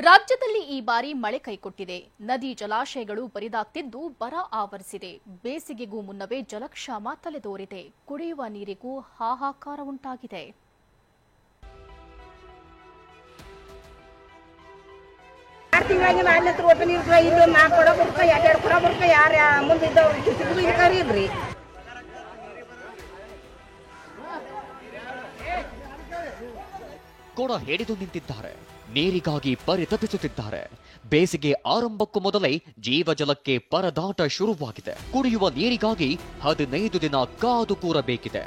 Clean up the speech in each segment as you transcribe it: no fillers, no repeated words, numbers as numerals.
ರಾಜ್ಯದಲ್ಲಿ ಈ ಬಾರಿ ಮಳೆ ಕೈಕೊಟ್ಟಿದೆ. ನದಿ ಜಲಾಶಯಗಳು ಬರಿದಾಗ್ತಿದ್ದು ಬರ ಆವರಿಸಿದೆ. ಬೇಸಿಗೆಗೂ ಮುನ್ನವೇ ಜಲಕ್ಷಾಮ ತಲೆದೋರಿದೆ. ಕುಡಿಯುವ ನೀರಿಗೂ ಹಾಹಾಕಾರ ಉಂಟಾಗಿದೆ. ಕೊಡ ಹಿಡಿದು ನಿಂತಿದ್ದಾರೆ. ನೀರಿಗಾಗಿ ಪರಿತಪಿಸುತ್ತಿದ್ದಾರೆ. ಬೇಸಿಗೆ ಆರಂಭಕ್ಕೂ ಮೊದಲೇ ಜೀವಜಲಕ್ಕೆ ಪರದಾಟ ಶುರುವಾಗಿದೆ. ಕುಡಿಯುವ ನೀರಿಗಾಗಿ 15 ದಿನ ಕಾದು ಕೂರಬೇಕಿದೆ.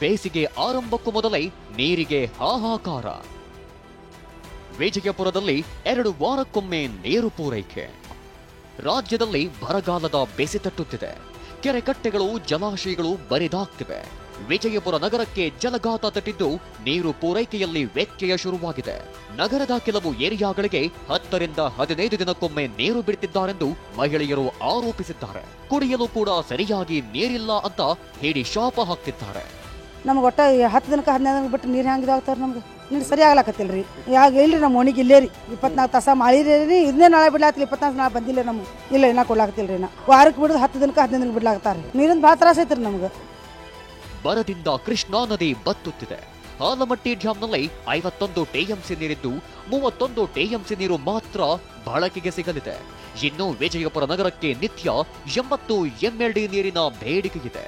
ಬೇಸಿಗೆ ಆರಂಭಕ್ಕೂ ಮೊದಲೇ ನೀರಿಗೆ ಹಾಹಾಕಾರ. ವಿಜಯಪುರದಲ್ಲಿ 2 ವಾರಕ್ಕೊಮ್ಮೆ ನೀರು ಪೂರೈಕೆ. ರಾಜ್ಯದಲ್ಲಿ ಬರಗಾಲದ ಬೆಸಿ ತಟ್ಟುತ್ತಿದೆ. ಕೆರೆಕಟ್ಟೆಗಳು ಜಲಾಶಯಗಳು ಬರಿದಾಗ್ತಿವೆ. ವಿಜಯಪುರ ನಗರಕ್ಕೆ ಜಲಘಾತ ತಟ್ಟಿದ್ದು ನೀರು ಪೂರೈಕೆಯಲ್ಲಿ ವ್ಯತ್ಯಯ ಶುರುವಾಗಿದೆ. ನಗರದ ಕೆಲವು ಏರಿಯಾಗಳಿಗೆ 10 ರಿಂದ 15 ದಿನಕ್ಕೊಮ್ಮೆ ನೀರು ಬಿಡುತ್ತಿದ್ದಾರೆಂದು ಮಹಿಳೆಯರು ಆರೋಪಿಸಿದ್ದಾರೆ. ಕುಡಿಯಲು ಕೂಡ ಸರಿಯಾಗಿ ನೀರಿಲ್ಲ ಅಂತ ಹೇಳಿ ಶಾಪ ಹಾಕ್ತಿದ್ದಾರೆ. ನಮ್ಗೆ ಒಟ್ಟ 10 ದಿನಕ್ಕೆ 15 ದಿನಕ್ಕೆ ಬಿಟ್ಟು ನೀರು ಹೆಂಗೆ ಇದಾಗ್ತಾರೆ? ನಮ್ಗೆ ನೀರು ಸರಿ ಆಗ್ಲಾಕತ್ತಿಲ್ಲ ರೀ. ಯಾವಾಗ ಇಲ್ರಿ ನಮ್ಮ ಒಣಗಿ ಇಲ್ಲೇ ರೀ 24 ತಾಸ ಮಾಡಿರಿ. ಇದನ್ನೇ ನಾಳೆ ಬಿಡ್ಲಾತಿಲ್ಲ. 24 ನಾಳೆ ಬಂದಿಲ್ಲ ನಮ್ಗೆ. ಇಲ್ಲ ಇನ್ನೂ ಕೊಡ್ಲಾಕತ್ತಿಲ್ಲ ರೀ. ವಾರಕ್ಕೆ ಬಿಡೋದು 10 ದಿನಕ್ಕೆ 15 ದಿನಕ್ಕೆ ಬಿಡ್ಲಾಕ್ತಾರೆ. ನೀರಿಂದ ಭಾಳ ತ್ರಾಸ ಐತ್ರಿ ನಮ್ಗೆ. ಬರದಿಂದ ಕೃಷ್ಣಾ ನದಿ ಬತ್ತುತ್ತಿದೆ. ಆಲಮಟ್ಟಿ ಡ್ಯಾಂನಲ್ಲಿ 51 ಟಿಎಂಸಿ ನೀರಿದ್ದು 31 ಟಿಎಂಸಿ ನೀರು ಮಾತ್ರ ಬಳಕೆಗೆ ಸಿಗಲಿದೆ. ಇನ್ನು ವಿಜಯಪುರ ನಗರಕ್ಕೆ ನಿತ್ಯ 80 ಎಂಎಲ್ಡಿ ನೀರಿನ ಬೇಡಿಕೆ ಇದೆ.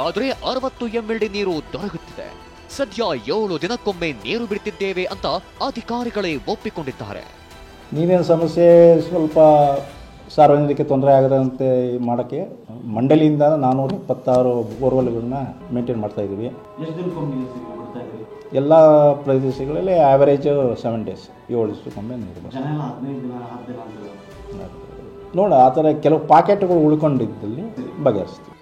ಆದರೆ 60 ಎಂಎಲ್ಡಿ ನೀರು ದೊರಕುತ್ತಿದೆ. ಸದ್ಯ 7 ದಿನಕ್ಕೊಮ್ಮೆ ನೀರು ಬಿಡುತ್ತಿದ್ದೇವೆ ಅಂತ ಅಧಿಕಾರಿಗಳೇ ಒಪ್ಪಿಕೊಂಡಿದ್ದಾರೆ. ನೀರಿನ ಸಮಸ್ಯೆ ಸ್ವಲ್ಪ ಸಾರ್ವಜನಿಕ ತೊಂದರೆ ಆಗದಂತೆ ಮಾಡೋಕ್ಕೆ ಮಂಡಳಿಯಿಂದ 476 ಬೋರ್ವೆಲ್ಗಳನ್ನ ಮೇಂಟೈನ್ ಮಾಡ್ತಾ ಇದ್ದೀವಿ. ಎಲ್ಲ ಪ್ರದೇಶಗಳಲ್ಲಿ ಆ್ಯಾವರೇಜ್ 7 ಡೇಸ್ 7 ದಿವಸಕ್ಕೊಮ್ಮೆ ನೀರು ನೋಡಿ. ಆ ಥರ ಕೆಲವು ಪಾಕೆಟ್ಗಳು ಉಳ್ಕೊಂಡಿದ್ದಲ್ಲಿ ಬಗೆಹರಿಸ್ತೀವಿ.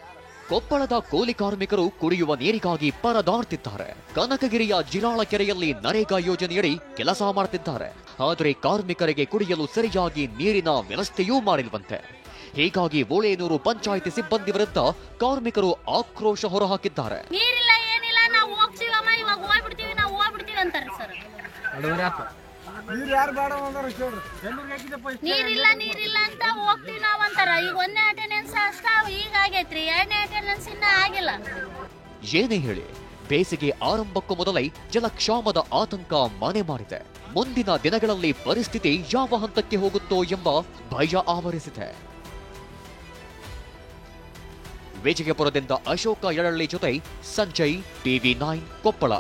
ಕೊಪ್ಪಳದ ಕೂಲಿ ಕಾರ್ಮಿಕರು ಕುಡಿಯುವ ನೀರಿಗಾಗಿ ಪರದಾಡ್ತಿದ್ದಾರೆ. ಕನಕಗಿರಿಯ ಜಿರಾಳ ಕೆರೆಯಲ್ಲಿ ನರೇಗಾ ಯೋಜನೆಯಡಿ ಕೆಲಸ ಮಾಡುತ್ತಿದ್ದಾರೆ. ಆದರೆ ಕಾರ್ಮಿಕರಿಗೆ ಕುಡಿಯಲು ಸರಿಯಾಗಿ ನೀರಿನ ವ್ಯವಸ್ಥೆಯೂ ಮಾಡಿಲ್ವಂತೆ. ಹೀಗಾಗಿ ಓಳೇನೂರು ಪಂಚಾಯಿತಿ ಸಿಬ್ಬಂದಿ ವಿರುದ್ಧ ಕಾರ್ಮಿಕರು ಆಕ್ರೋಶ ಹೊರಹಾಕಿದ್ದಾರೆ. ನೀರಿಲ್ಲ ಏನಿಲ್ಲ, ನಾವು ಹೋಗ್ತೀವಮ್ಮ, ಇವಾಗ ಹೋಗ್ಬಿಡ್ತೀವಿ, ನಾವು ಹೋಗ್ಬಿಡ್ತೀವಿ ಅಂತಾರೆ ಸರ್. ನೀರಿಲ್ಲ ಅಂತ ಹೋಗ್ತೀವಿ ನಾವು ಅಂತಾರ. ಈಗ 1ನೇ ಅಟೆಂಡೆನ್ಸ್ ಅಷ್ಟ ಈಗ ಆಗೈತ್ರಿ, 2ನೇ ಅಟೆಂಡೆನ್ಸ್ ಇನ್ನ ಆಗಿಲ್ಲ. ಏನೇ ಹೇಳಿ ಬೇಸಿಗೆ ಆರಂಭಕ್ಕೂ ಮೊದಲೇ ಜಲಕ್ಷಾಮದ ಆತಂಕ ಮನೆ ಮಾಡಿದೆ. ಮುಂದಿನ ದಿನಗಳಲ್ಲಿ ಪರಿಸ್ಥಿತಿ ಯಾವ ಹಂತಕ್ಕೆ ಹೋಗುತ್ತೋ ಎಂಬ ಭಯ ಆವರಿಸಿದೆ. ವಿಜಯಪುರದಿಂದ ಅಶೋಕ ಯಳಳ್ಳಿ ಜೊತೆ ಸಂಜಯ್, ಟಿವಿ9 ಕೊಪ್ಪಳ.